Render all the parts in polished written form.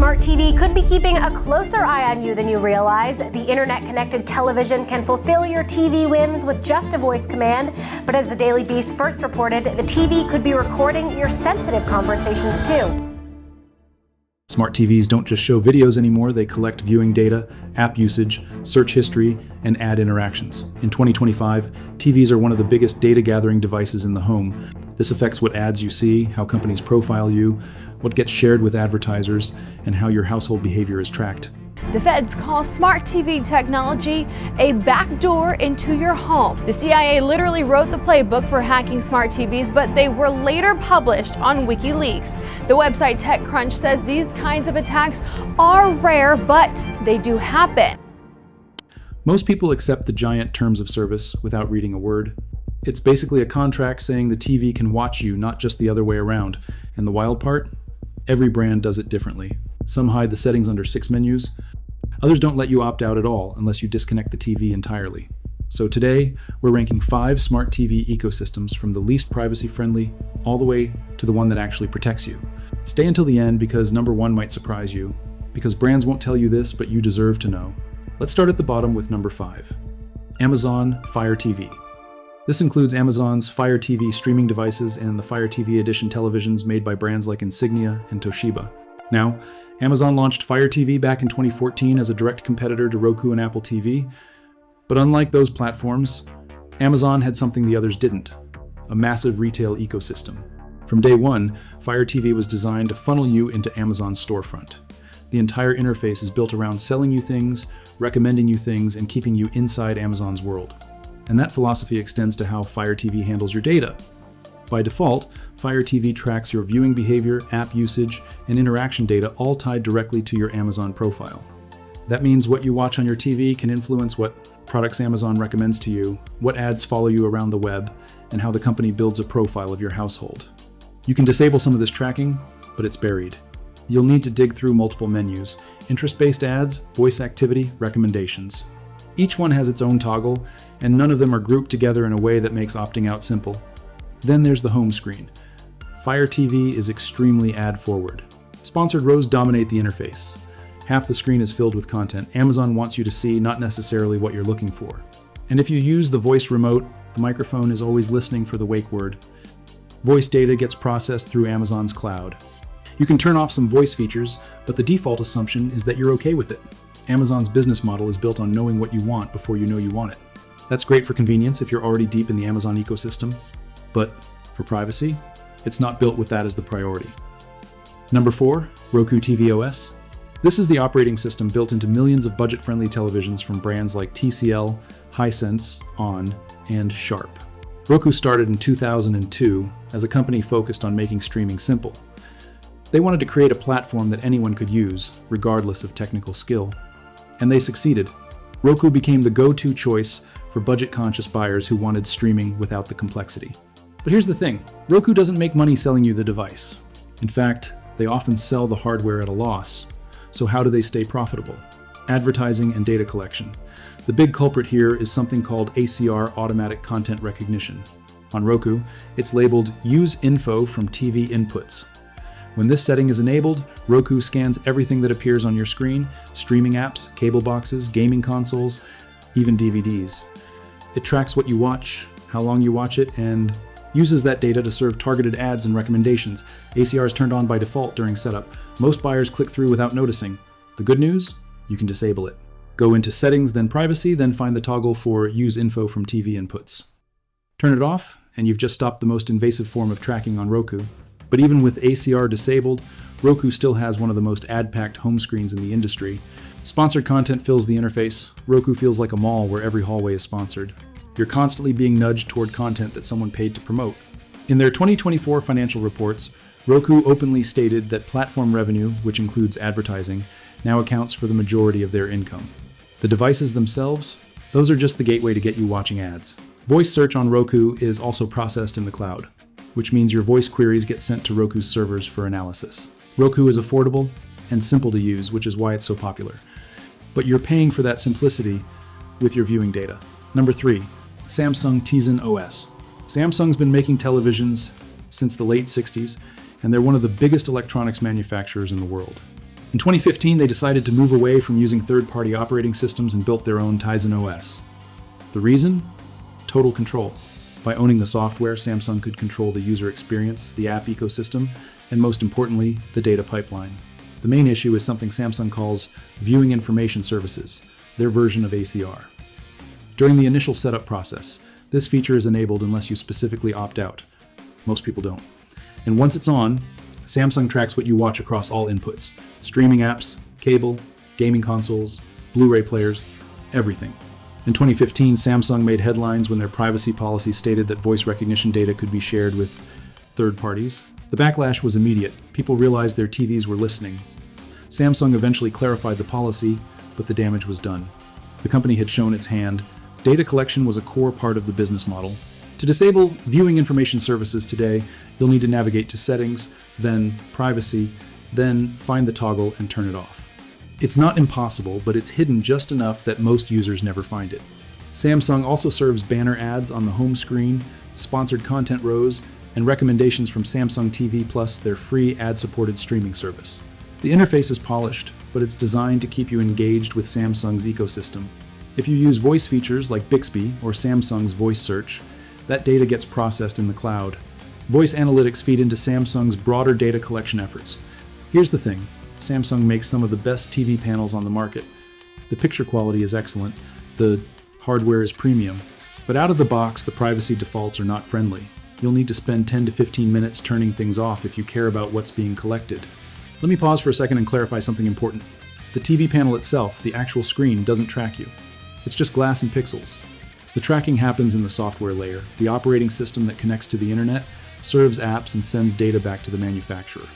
smart TV could be keeping a closer eye on you than you realize. The internet-connected television can fulfill your TV whims with just a voice command. But as the Daily Beast first reported, the TV could be recording your sensitive conversations too. Smart TVs don't just show videos anymore, they collect viewing data, app usage, search history, and ad interactions. In 2025, TVs are one of the biggest data gathering devices in the home. This affects what ads you see, how companies profile you, what gets shared with advertisers, and how your household behavior is tracked. The feds call smart TV technology a backdoor into your home. The CIA literally wrote the playbook for hacking smart TVs, but they were later published on WikiLeaks. The website TechCrunch says these kinds of attacks are rare, but they do happen. Most people accept the giant terms of service without reading a word. It's basically a contract saying the TV can watch you, not just the other way around. And the wild part? Every brand does it differently. Some hide the settings under 6 menus. Others don't let you opt out at all unless you disconnect the TV entirely. So today, we're ranking 5 smart TV ecosystems from the least privacy-friendly all the way to the one that actually protects you. Stay until the end because number 1 might surprise you, because brands won't tell you this, but you deserve to know. Let's start at the bottom with number 5. Amazon Fire TV. This includes Amazon's Fire TV streaming devices and the Fire TV Edition televisions made by brands like Insignia and Toshiba. Now, Amazon launched Fire TV back in 2014 as a direct competitor to Roku and Apple TV, but unlike those platforms, Amazon had something the others didn't: a massive retail ecosystem. From day one, Fire TV was designed to funnel you into Amazon's storefront. The entire interface is built around selling you things, recommending you things, and keeping you inside Amazon's world. And that philosophy extends to how Fire TV handles your data. By default, Fire TV tracks your viewing behavior, app usage, and interaction data all tied directly to your Amazon profile. That means what you watch on your TV can influence what products Amazon recommends to you, what ads follow you around the web, and how the company builds a profile of your household. You can disable some of this tracking, but it's buried. You'll need to dig through multiple menus: interest-based ads, voice activity, recommendations. Each one has its own toggle, and none of them are grouped together in a way that makes opting out simple. Then there's the home screen. Fire TV is extremely ad-forward. Sponsored rows dominate the interface. Half the screen is filled with content Amazon wants you to see, not necessarily what you're looking for. And if you use the voice remote, the microphone is always listening for the wake word. Voice data gets processed through Amazon's cloud. You can turn off some voice features, but the default assumption is that you're okay with it. Amazon's business model is built on knowing what you want before you know you want it. That's great for convenience if you're already deep in the Amazon ecosystem, but for privacy, it's not built with that as the priority. Number 4, Roku TV OS. This is the operating system built into millions of budget-friendly televisions from brands like TCL, Hisense, ON, and Sharp. Roku started in 2002 as a company focused on making streaming simple. They wanted to create a platform that anyone could use, regardless of technical skill. And they succeeded. Roku became the go-to choice for budget-conscious buyers who wanted streaming without the complexity. But here's the thing, Roku doesn't make money selling you the device. In fact, they often sell the hardware at a loss. So how do they stay profitable? Advertising and data collection. The big culprit here is something called ACR, automatic content recognition. On Roku, it's labeled Use Info from TV Inputs. When this setting is enabled, Roku scans everything that appears on your screen: streaming apps, cable boxes, gaming consoles, even DVDs. It tracks what you watch, how long you watch it, and uses that data to serve targeted ads and recommendations. ACR is turned on by default during setup. Most buyers click through without noticing. The good news? You can disable it. Go into Settings, then Privacy, then find the toggle for Use Info from TV Inputs. Turn it off, and you've just stopped the most invasive form of tracking on Roku. But even with ACR disabled, Roku still has one of the most ad-packed home screens in the industry. Sponsored content fills the interface. Roku feels like a mall where every hallway is sponsored. You're constantly being nudged toward content that someone paid to promote. In their 2024 financial reports, Roku openly stated that platform revenue, which includes advertising, now accounts for the majority of their income. The devices themselves, those are just the gateway to get you watching ads. Voice search on Roku is also processed in the cloud, which means your voice queries get sent to Roku's servers for analysis. Roku is affordable and simple to use, which is why it's so popular. But you're paying for that simplicity with your viewing data. Number 3, Samsung Tizen OS. Samsung's been making televisions since the late 60s, and they're one of the biggest electronics manufacturers in the world. In 2015, they decided to move away from using third-party operating systems and built their own Tizen OS. The reason? Total control. By owning the software, Samsung could control the user experience, the app ecosystem, and most importantly, the data pipeline. The main issue is something Samsung calls viewing information services, their version of ACR. During the initial setup process, this feature is enabled unless you specifically opt out. Most people don't. And once it's on, Samsung tracks what you watch across all inputs: streaming apps, cable, gaming consoles, Blu-ray players, everything. In 2015, Samsung made headlines when their privacy policy stated that voice recognition data could be shared with third parties. The backlash was immediate. People realized their TVs were listening. Samsung eventually clarified the policy, but the damage was done. The company had shown its hand. Data collection was a core part of the business model. To disable viewing information services today, you'll need to navigate to Settings, then Privacy, then find the toggle and turn it off. It's not impossible, but it's hidden just enough that most users never find it. Samsung also serves banner ads on the home screen, sponsored content rows, and recommendations from Samsung TV Plus, their free ad-supported streaming service. The interface is polished, but it's designed to keep you engaged with Samsung's ecosystem. If you use voice features like Bixby or Samsung's voice search, that data gets processed in the cloud. Voice analytics feed into Samsung's broader data collection efforts. Here's the thing, Samsung makes some of the best TV panels on the market. The picture quality is excellent, the hardware is premium, but out of the box, the privacy defaults are not friendly. You'll need to spend 10 to 15 minutes turning things off if you care about what's being collected. Let me pause for a second and clarify something important. The TV panel itself, the actual screen, doesn't track you. It's just glass and pixels. The tracking happens in the software layer. The operating system that connects to the internet serves apps and sends data back to the manufacturer.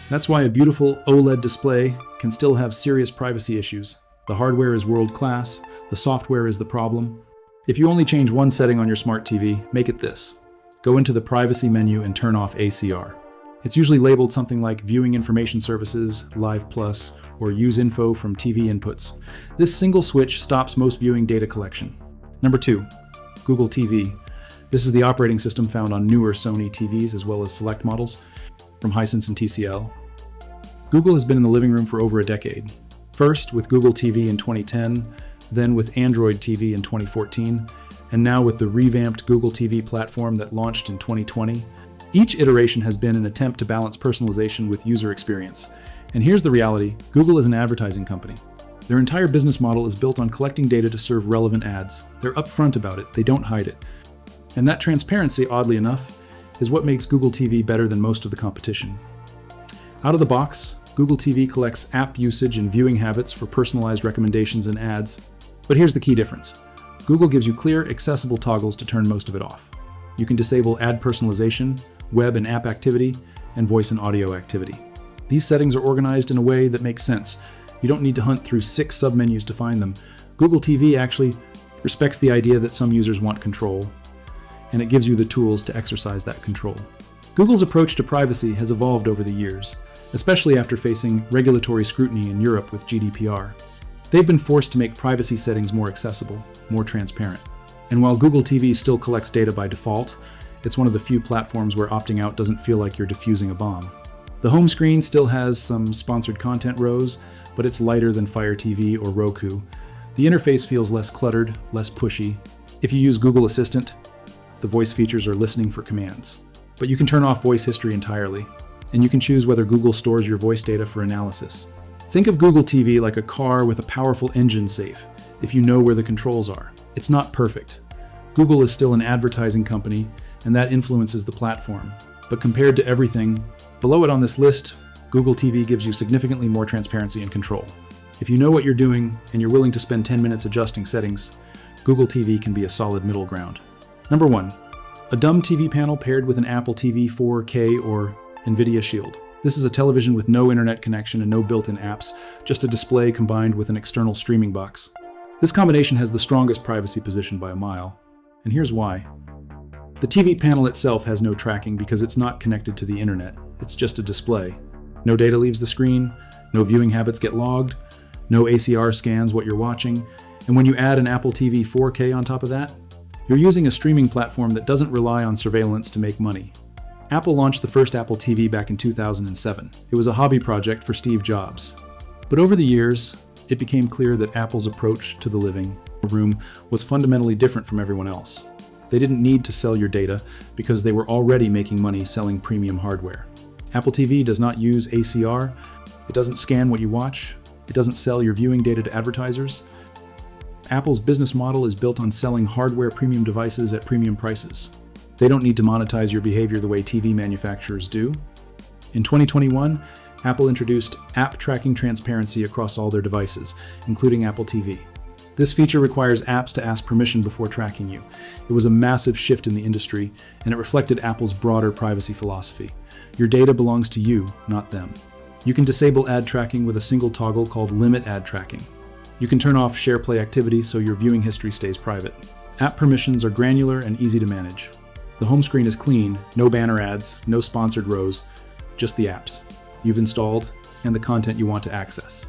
That's why a beautiful OLED display can still have serious privacy issues. The hardware is world-class, the software is the problem. If you only change one setting on your smart TV, make it this. Go into the privacy menu and turn off ACR. It's usually labeled something like Viewing Information Services, Live Plus, or Use Info from TV Inputs. This single switch stops most viewing data collection. Number 2, Google TV. This is the operating system found on newer Sony TVs as well as select models from Hisense and TCL. Google has been in the living room for over a decade. First with Google TV in 2010, then with Android TV in 2014, and now with the revamped Google TV platform that launched in 2020. Each iteration has been an attempt to balance personalization with user experience. And here's the reality, Google is an advertising company. Their entire business model is built on collecting data to serve relevant ads. They're upfront about it, they don't hide it. And that transparency, oddly enough, is what makes Google TV better than most of the competition. Out of the box, Google TV collects app usage and viewing habits for personalized recommendations and ads. But here's the key difference. Google gives you clear, accessible toggles to turn most of it off. You can disable ad personalization, web and app activity, and voice and audio activity. These settings are organized in a way that makes sense. You don't need to hunt through 6 submenus to find them. Google TV actually respects the idea that some users want control, and it gives you the tools to exercise that control. Google's approach to privacy has evolved over the years, especially after facing regulatory scrutiny in Europe with GDPR. They've been forced to make privacy settings more accessible, more transparent. And while Google TV still collects data by default, it's one of the few platforms where opting out doesn't feel like you're defusing a bomb. The home screen still has some sponsored content rows, but it's lighter than Fire TV or Roku. The interface feels less cluttered, less pushy. If you use Google Assistant, the voice features are listening for commands. But you can turn off voice history entirely, and you can choose whether Google stores your voice data for analysis. Think of Google TV like a car with a powerful engine safe, if you know where the controls are. It's not perfect. Google is still an advertising company, and that influences the platform. But compared to everything below it on this list, Google TV gives you significantly more transparency and control. If you know what you're doing and you're willing to spend 10 minutes adjusting settings, Google TV can be a solid middle ground. Number 1, a dumb TV panel paired with an Apple TV 4K or NVIDIA Shield. This is a television with no internet connection and no built-in apps, just a display combined with an external streaming box. This combination has the strongest privacy position by a mile, and here's why. The TV panel itself has no tracking because it's not connected to the internet. It's just a display. No data leaves the screen, no viewing habits get logged, no ACR scans what you're watching, and when you add an Apple TV 4K on top of that, you're using a streaming platform that doesn't rely on surveillance to make money. Apple launched the first Apple TV back in 2007. It was a hobby project for Steve Jobs. But over the years, it became clear that Apple's approach to the living room was fundamentally different from everyone else. They didn't need to sell your data because they were already making money selling premium hardware. Apple TV does not use ACR, it doesn't scan what you watch, it doesn't sell your viewing data to advertisers. Apple's business model is built on selling hardware premium devices at premium prices. They don't need to monetize your behavior the way TV manufacturers do. In 2021, Apple introduced app tracking transparency across all their devices, including Apple TV. This feature requires apps to ask permission before tracking you. It was a massive shift in the industry, and it reflected Apple's broader privacy philosophy. Your data belongs to you, not them. You can disable ad tracking with a single toggle called Limit Ad Tracking. You can turn off share play activity so your viewing history stays private. App permissions are granular and easy to manage. The home screen is clean, no banner ads, no sponsored rows, just the apps you've installed and the content you want to access.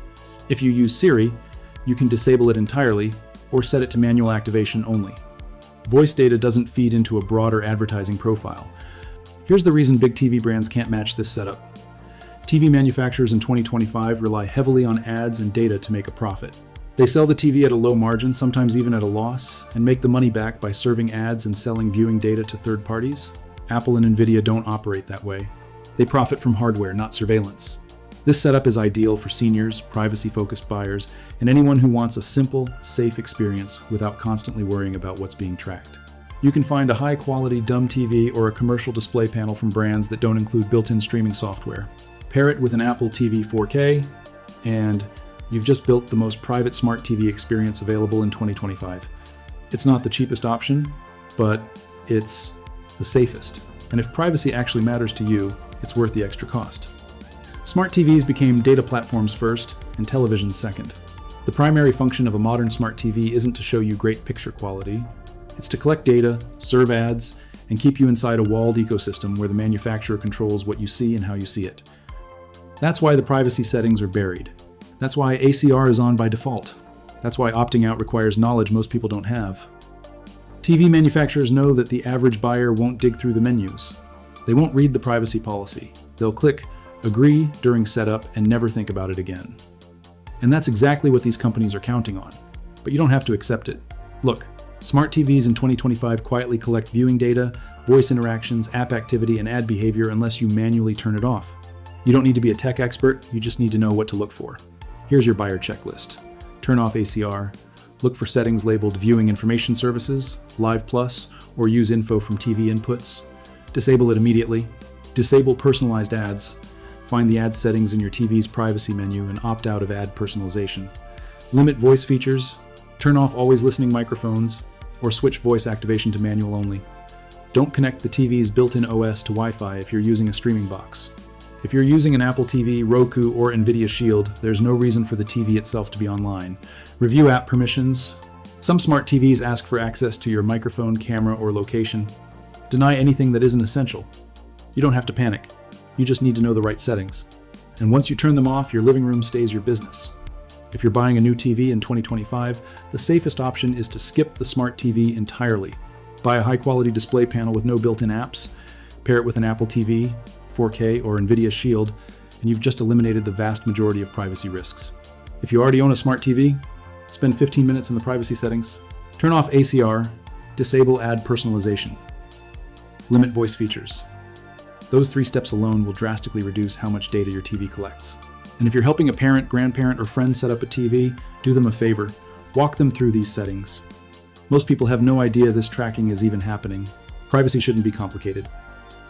If you use Siri, you can disable it entirely or set it to manual activation only. Voice data doesn't feed into a broader advertising profile. Here's the reason big TV brands can't match this setup. TV manufacturers in 2025 rely heavily on ads and data to make a profit. They sell the TV at a low margin, sometimes even at a loss, and make the money back by serving ads and selling viewing data to third parties. Apple and Nvidia don't operate that way. They profit from hardware, not surveillance. This setup is ideal for seniors, privacy-focused buyers, and anyone who wants a simple, safe experience without constantly worrying about what's being tracked. You can find a high-quality dumb TV or a commercial display panel from brands that don't include built-in streaming software. Pair it with an Apple TV 4K, and you've just built the most private smart TV experience available in 2025. It's not the cheapest option, but it's the safest. And if privacy actually matters to you, it's worth the extra cost. Smart TVs became data platforms first and televisions second. The primary function of a modern smart TV isn't to show you great picture quality. It's to collect data, serve ads, and keep you inside a walled ecosystem where the manufacturer controls what you see and how you see it. That's why the privacy settings are buried. That's why ACR is on by default. That's why opting out requires knowledge most people don't have. TV manufacturers know that the average buyer won't dig through the menus. They won't read the privacy policy. They'll click agree during setup and never think about it again. And that's exactly what these companies are counting on. But you don't have to accept it. Look, smart TVs in 2025 quietly collect viewing data, voice interactions, app activity, and ad behavior unless you manually turn it off. You don't need to be a tech expert, you just need to know what to look for. Here's your buyer checklist. Turn off ACR, look for settings labeled Viewing Information Services, Live Plus, or use info from TV inputs. Disable it immediately. Disable personalized ads. Find the ad settings in your TV's privacy menu and opt out of ad personalization. Limit voice features. Turn off always listening microphones, or switch voice activation to manual only. Don't connect the TV's built-in OS to Wi-Fi if you're using a streaming box. If you're using an Apple TV, Roku, or Nvidia Shield, there's no reason for the TV itself to be online. Review app permissions. Some smart TVs ask for access to your microphone, camera, or location. Deny anything that isn't essential. You don't have to panic. You just need to know the right settings. And once you turn them off, your living room stays your business. If you're buying a new TV in 2025, the safest option is to skip the smart TV entirely. Buy a high-quality display panel with no built-in apps, pair it with an Apple TV, 4K, or Nvidia Shield, and you've just eliminated the vast majority of privacy risks. If you already own a smart TV, spend 15 minutes in the privacy settings, turn off ACR, disable ad personalization, limit voice features. Those 3 steps alone will drastically reduce how much data your TV collects. And if you're helping a parent, grandparent, or friend set up a TV, do them a favor. Walk them through these settings. Most people have no idea this tracking is even happening. Privacy shouldn't be complicated.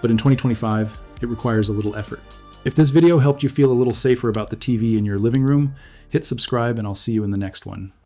But in 2025, it requires a little effort. If this video helped you feel a little safer about the TV in your living room, hit subscribe and I'll see you in the next one.